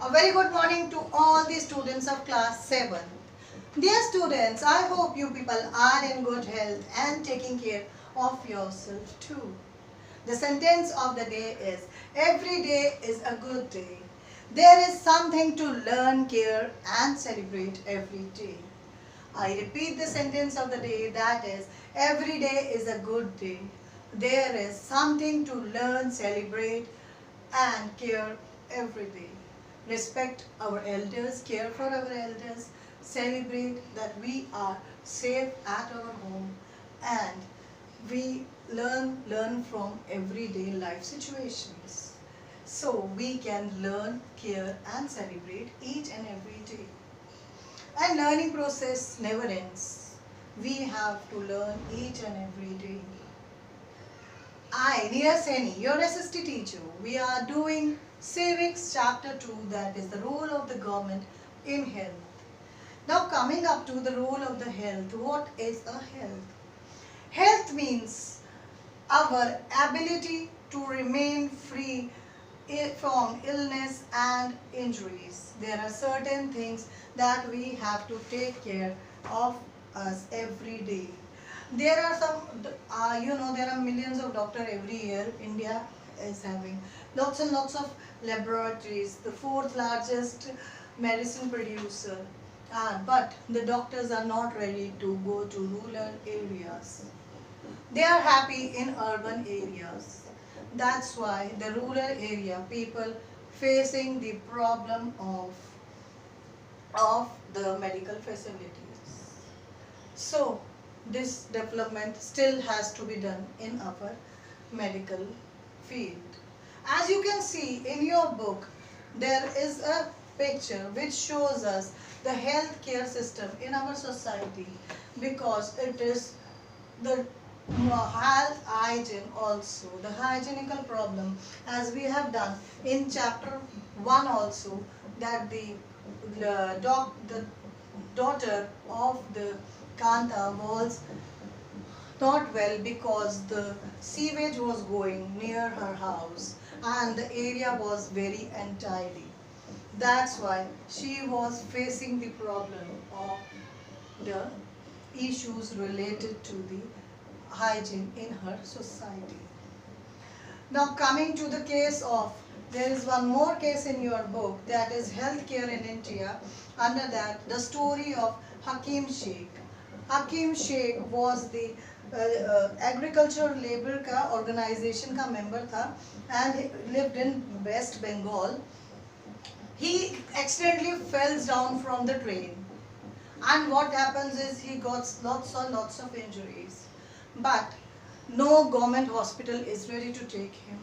A very good morning to all the students of class 7. Dear students, I hope you people are in good health and taking care of yourself too. The sentence of the day is, every day is a good day. There is something to learn, care and celebrate every day. I repeat the sentence of the day, that is, every day is a good day. There is something to learn, celebrate and care every day. Respect our elders, care for our elders, celebrate that we are safe at our home, and we learn from everyday life situations. So we can learn, care and celebrate each and every day. And learning process never ends. We have to learn each and every day. I, Neera Seni, your SST teacher, we are doing Civics Chapter 2, that is the role of the government in health. Now coming up to the role of the health, what is a health? Health means our ability to remain free from illness and injuries. There are certain things that we have to take care of us every day. There are there are millions of doctors every year. India is having lots and lots of laboratories, the fourth largest medicine producer. But the doctors are not ready to go to rural areas. They are happy in urban areas. That's why the rural area people facing the problem of the medical facilities. So this development still has to be done in our medical field. As you can see in your book, there is a picture which shows us the healthcare system in our society, because it is the health hygiene also, the hygienical problem, as we have done in chapter 1 also, that the daughter of the Kanta was not well because the sewage was going near her house and the area was very untidy. That's why she was facing the problem of the issues related to the hygiene in her society. Now coming to the case of, there is one more case in your book, that is healthcare in India. Under that, the story of Hakim Sheikh. Hakim Sheikh was the agriculture labor का organization का member था and he lived in West Bengal. He accidentally falls down from the train, and what happens is he got lots and lots of injuries. But no government hospital is ready to take him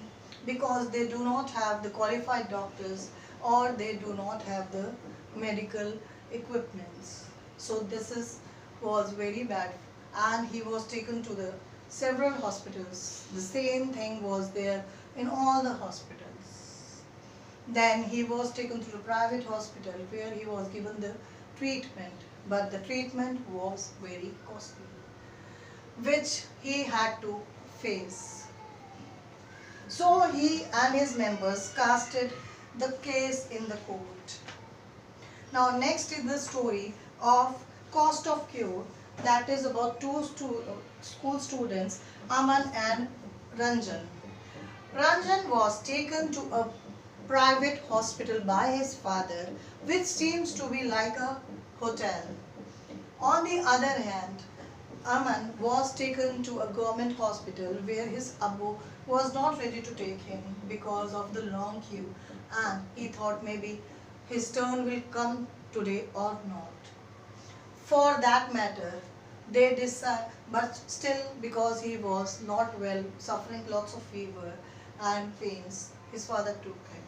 because they do not have the qualified doctors or they do not have the medical equipments. So was very bad, and he was taken to the several hospitals. The same thing was there in all the hospitals. Then he was taken to the private hospital where he was given the treatment, but the treatment was very costly, which he had to face. So he and his members casted the case in the court. Now next is the story of cost of cure, that is about school students, Aman and Ranjan. Ranjan was taken to a private hospital by his father, which seems to be like a hotel. On the other hand, Aman was taken to a government hospital where his Abu was not ready to take him because of the long queue, and he thought maybe his turn will come today or not. For that matter, they decide, but still because he was not well, suffering lots of fever and pains, his father took him.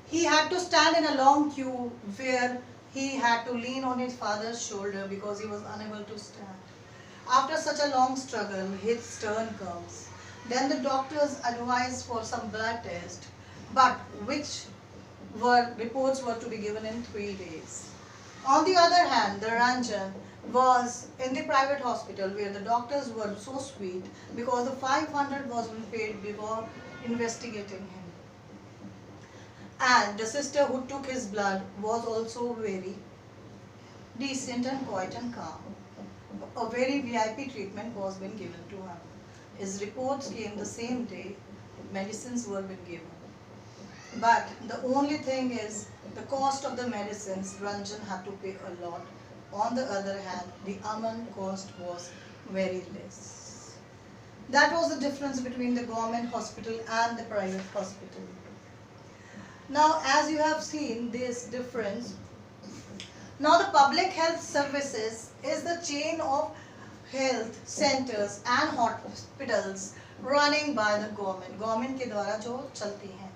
He had to stand in a long queue where he had to lean on his father's shoulder because he was unable to stand. After such a long struggle, his turn comes. Then the doctors advised for some blood test, but which reports were to be given in 3 days. On the other hand, the Ranjan was in the private hospital where the doctors were so sweet because the 500 was paid before investigating him. and the sister who took his blood was also very decent and quiet and calm. A very VIP treatment was being given to him. His reports came the same day, medicines were being given. But the only thing is, the cost of the medicines, Ranjan had to pay a lot. On the other hand, the Aman cost was very less. That was the difference between the government hospital and the private hospital. Now, as you have seen this difference, now the public health services is the chain of health centers and hospitals running by the government. Government के द्वारा जो चलती हैं.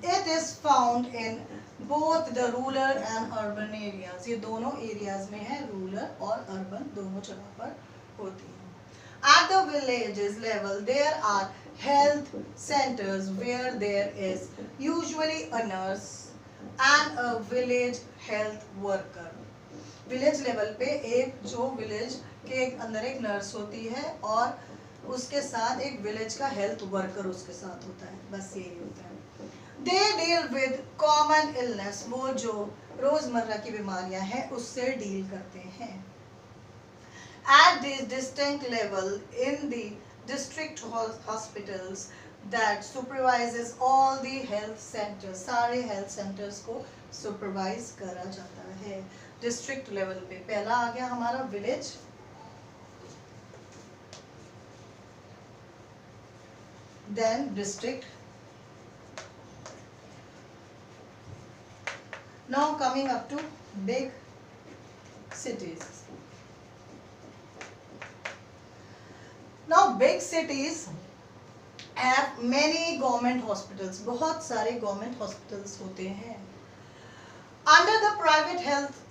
It is found in both the rural and urban areas. ये दोनों areas में है, rural और urban दोनों जगह पर होती हैं. At the villages level, there are health centers where there is usually a nurse and a village health worker. Village level पे एक जो village के अंदर एक nurse होती है और उसके साथ एक village का health worker उसके साथ होता है. बस यही होता है. They deal with common illness. वो जो रोजमर्रा की बीमारियां हैं उससे deal करते हैं. At the distinct level in the district hospitals that supervises all the health centers, सारे health centers को supervise करा जाता है. District level पे पहला आ गया हमारा village, then district. Now coming up to big cities. Now big cities have many government hospitals. बहुत सारे government hospitals होते हैं. Under the private health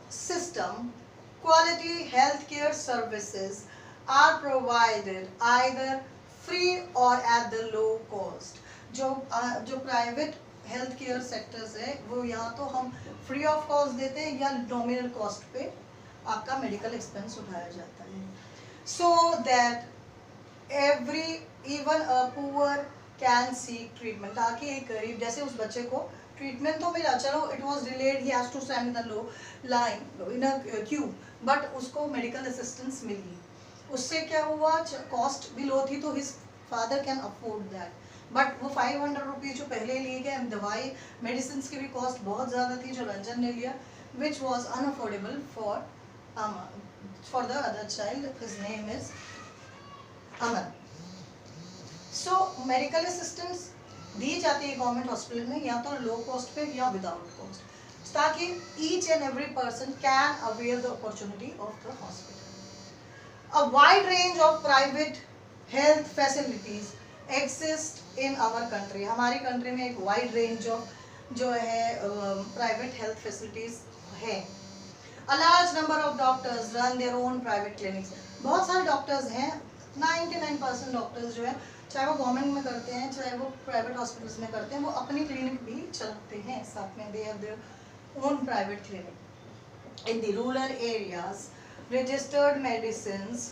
system, quality healthcare services are provided either free or at the low cost. जो private healthcare sectors है वो या तो हम free of cost देते हैं या nominal cost पे आपका medical expense उठाया जाता है. So that even a poor can seek treatment. ताकि एक गरीब, जैसे उस बच्चे को ट्रीटमेंट तो मिला, चलो it was delayed, he has to stand in the low line in a queue, but उसको medical assistance मिली. उससे क्या हुआ, cost भी लो थी तो his father can afford that. But वो 500 रुपये जो पहले लिए गए, दवाई medicines की भी cost बहुत ज़्यादा थी जो रंजन ने लिया, which was unaffordable for the other child. His name is Aman. So medical assistance दी जाती है गवर्नमेंट हॉस्पिटल में या तो लो कॉस्ट पे या विदाउट कॉस्ट, ताकि each and every person can avail the opportunity of the hospital. A wide range of private health facilities exist in our country. हमारी country में एक wide range of जो है private health facilities है. A large number of doctors run their own private clinics. बहुत सारे doctors हैं, 99% doctors जो है चाहे वो गवर्नमेंट में करते हैं चाहे वो प्राइवेट हॉस्पिटल्स में करते हैं, वो अपनी क्लिनिक भी चलाते हैं साथ में. They have their own private clinic. In the rural areas registered medicines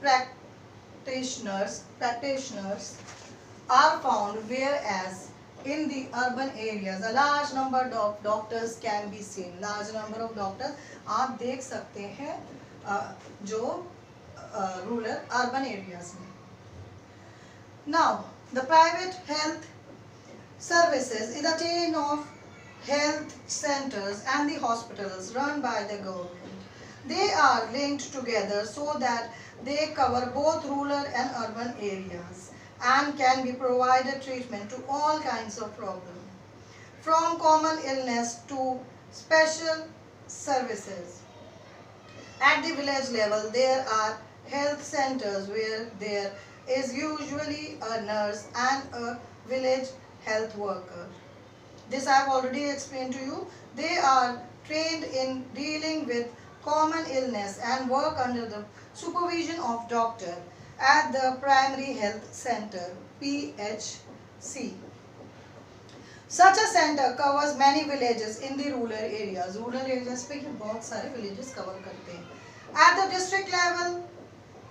practitioners are found, whereas in the urban areas a large number of doctors can be seen. large number of doctors आप देख सकते हैं जो rural urban areas में. Now the private health services is a chain of health centers and the hospitals run by the government. They are linked together so that they cover both rural and urban areas and can be provided treatment to all kinds of problems, from common illness to special services. At the village level, there are health centers where there is usually a nurse and a village health worker. This I have already explained to you. They are trained in dealing with common illness and work under the supervision of doctor at the primary health center PHC. Such a center covers many villages in the rural areas. Rural areas पे ये बहुत सारे villages cover करते हैं. At the district level,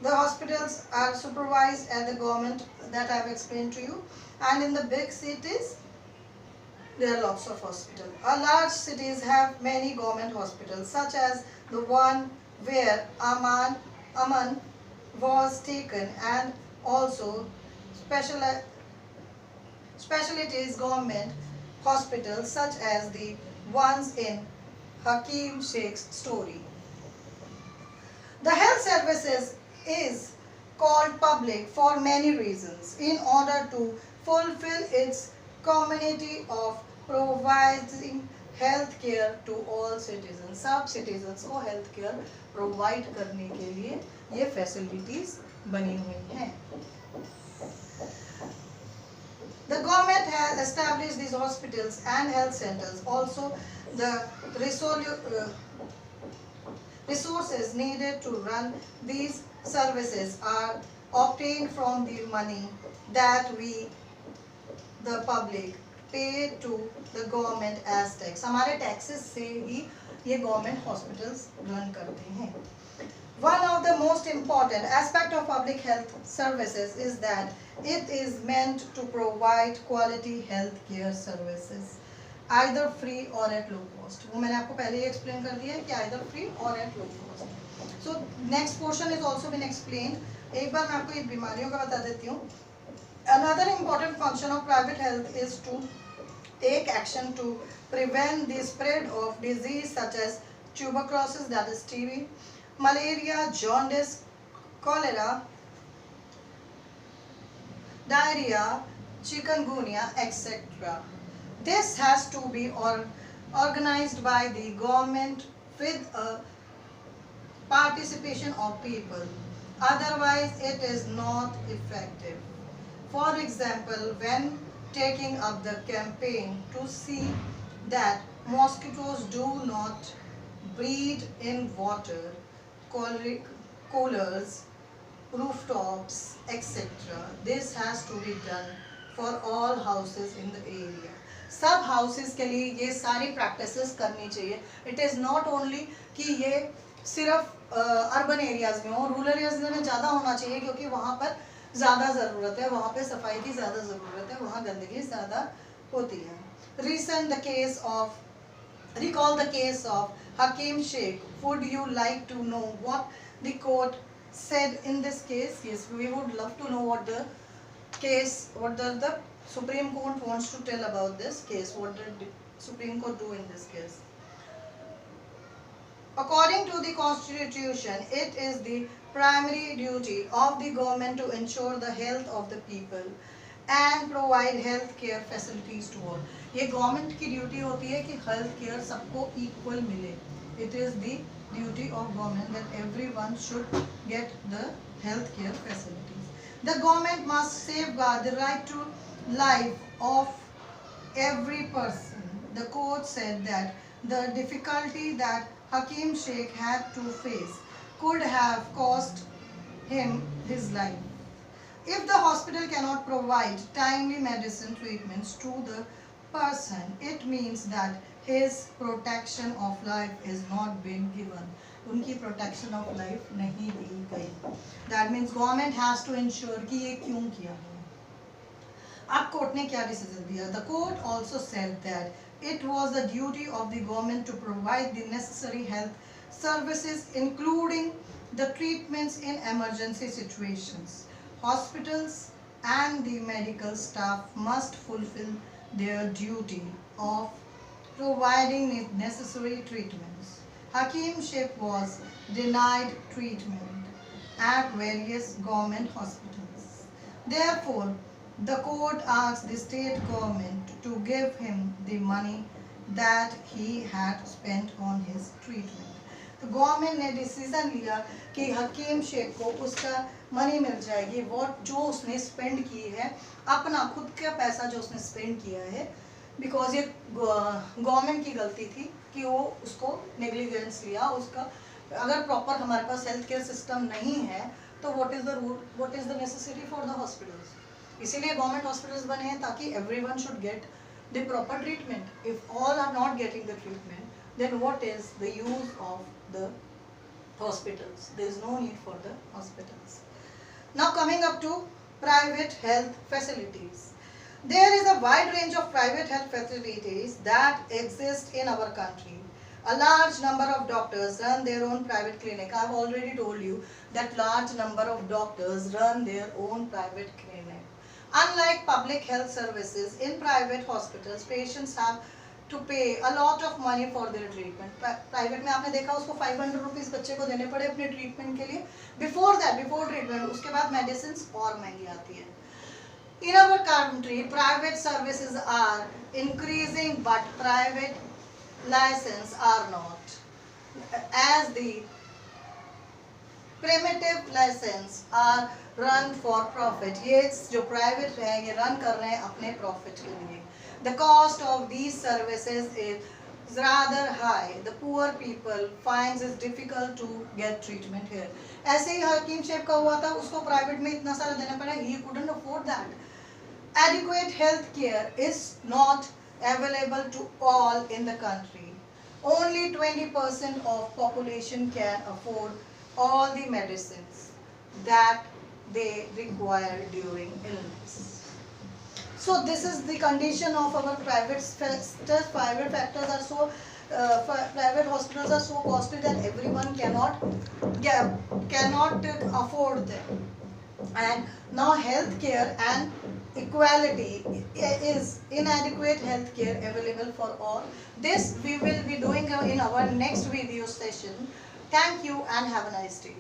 the hospitals are supervised at the government that I have explained to you, and in the big cities There are lots of hospitals. Large cities have many government hospitals, such as the one where Aman was taken, and also special specialties government hospitals such as the ones in Hakim Sheikh's story. The health services is called public for many reasons in order to fulfill its community of providing health care to all citizens. सब citizens को health care provide करने के लिए ये facilities बनी हुई हैं. The government has established these hospitals and health centers. Also, the resources needed to run these services are obtained from the money that we, the public, pay to the government as tax. हमारे taxes से ही ये government hospitals run करते हैं. One of the most important aspect of public health services is that it is meant to provide quality health care services, either free or at low cost. वो मैंने आपको पहले ही explain कर दिया है कि either free or at low cost. So next portion is also been explained. एक बार मैं आपको ये बीमारियों का बता देती हूँ. Another important function of private health is to take action to prevent the spread of disease such as tuberculosis, that is TB, malaria, jaundice, cholera, diarrhea, chikungunya, etc. This has to be organized by the government with a participation of people. Otherwise, it is not effective. For example, when taking up the campaign to see that mosquitoes do not breed in water, coolers, rooftops, etc. This has to be done for all houses in the area. सब houses के लिए ये सारी practices करनी चाहिए. It is not only कि ये सिर्फ urban areas में हो, rural areas में ज़्यादा होना चाहिए क्योंकि वहाँ पर ज़्यादा ज़रूरत है, वहाँ पे सफाई की ज़्यादा ज़रूरत है, वहाँ गंदगी ज़्यादा होती है. Recall the case of Hakim Sheikh. Would you like to know what the court said in this case? Yes, we would love to know what the Supreme Court wants to tell about this case. What did the Supreme Court do in this case? According to the Constitution, it is the primary duty of the government to ensure the health of the people and provide health care facilities to all. ये government की duty होती है कि health care सबको equal मिले. It is the duty of government that everyone should get the health care facilities. The government must safeguard the right to life of every person. The court said that the difficulty that Hakim Sheikh had to face could have cost him his life. If the hospital cannot provide timely medicine treatments to the person, it means that his protection of life is not being given. उनकी protection of life नहीं दी गई. That means government has to ensure कि ये क्यों किया है. अब court ने क्या डिसीजन दिया? The court also said that it was the duty of the government to provide the necessary health services, including the treatments in emergency situations. Hospitals and the medical staff must fulfill their duty of providing necessary treatments. Hakim Sheikh was denied treatment at various government hospitals. Therefore, the court asked the state government to give him the money that he had spent on his treatment. तो government ने decision लिया कि हकीम शेख को उसका money मिल जाएगी, वो जो उसने स्पेंड की है, अपना खुद का पैसा जो उसने स्पेंड किया है, बिकॉज ये गवर्नमेंट की गलती थी कि वो उसको नेग्लिजेंस लिया. उसका अगर प्रॉपर हमारे पास हेल्थ केयर सिस्टम नहीं है तो what is the necessity for the hospitals. इसीलिए गवर्नमेंट हॉस्पिटल्स बने हैं ताकि everyone should get the proper treatment. If all are not getting the treatment, then what is the use of the hospitals? There is no need for the hospitals. Now coming up to private health facilities. There is a wide range of private health facilities that exist in our country. A large number of doctors run their own private clinic. I have already told you that large number of doctors run their own private clinic. Unlike public health services, in private hospitals, patients have to pay a lot of money for their treatment. Private में आपने देखा उसको 500 rupees बच्चे को देने पड़े अपने treatment के लिए. Before treatment, उसके बाद medicines और महंगी आती है. In our country, private services are increasing, but private license are not. As the primitive license are run for profit. ये जो private है ये run कर रहे हैं अपने profit के लिए. The cost of these services is rather high. The poor people finds it difficult to get treatment here. ऐसे ही हकीम शेख का हुआ था, उसको private में इतना सारा देना पड़ा, he couldn't afford that. Adequate health care is not available to all in the country. Only 20% of population can afford all the medicines that they require during illness. So this is the condition of our private factors. Private factors are so private hospitals are so costly that everyone cannot afford them. And now healthcare and equality is inadequate healthcare available for all. This we will be doing in our next video session. Thank you and have a nice day.